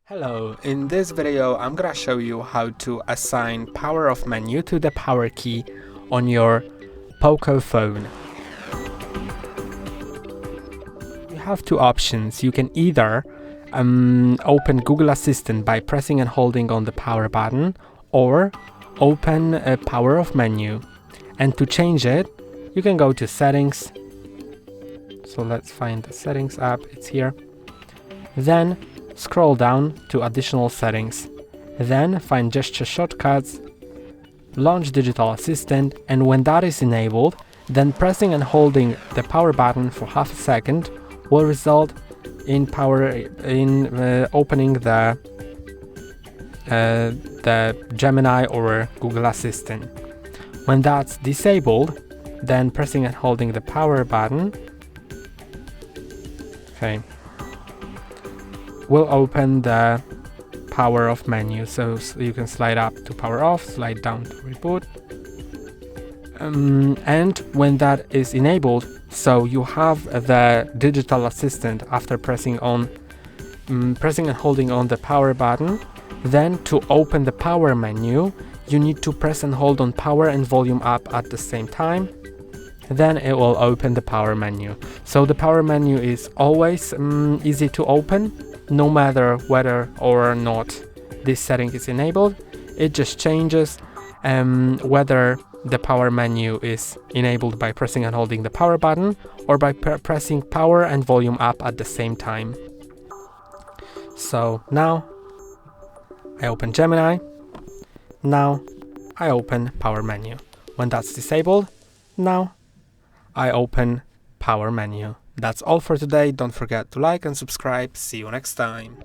Hello, in this video I'm gonna show you how to assign power off menu to the power key on your POCO phone. You have two options. You can either open Google Assistant by pressing and holding on the power button, or open a power off menu. And to change it, you can go to settings. So let's find the settings app, it's here. Then scroll down to additional settings. Then find gesture shortcuts, launch digital assistant, and when that is enabled, then pressing and holding the power button for half a second will result in opening the Gemini or Google Assistant. When that's disabled, then pressing and holding the power button will open the power off menu. So you can slide up to power off, slide down to reboot. And when that is enabled, so you have the digital assistant after pressing and holding on the power button, then to open the power menu, you need to press and hold on power and volume up at the same time. Then it will open the power menu. So the power menu is always easy to open, no matter whether or not this setting is enabled. It just changes whether the power menu is enabled by pressing and holding the power button or by pressing power and volume up at the same time. So now I open Gemini. Now I open power menu. When that's disabled, now I open power menu. That's all for today. Don't forget to like and subscribe. See you next time.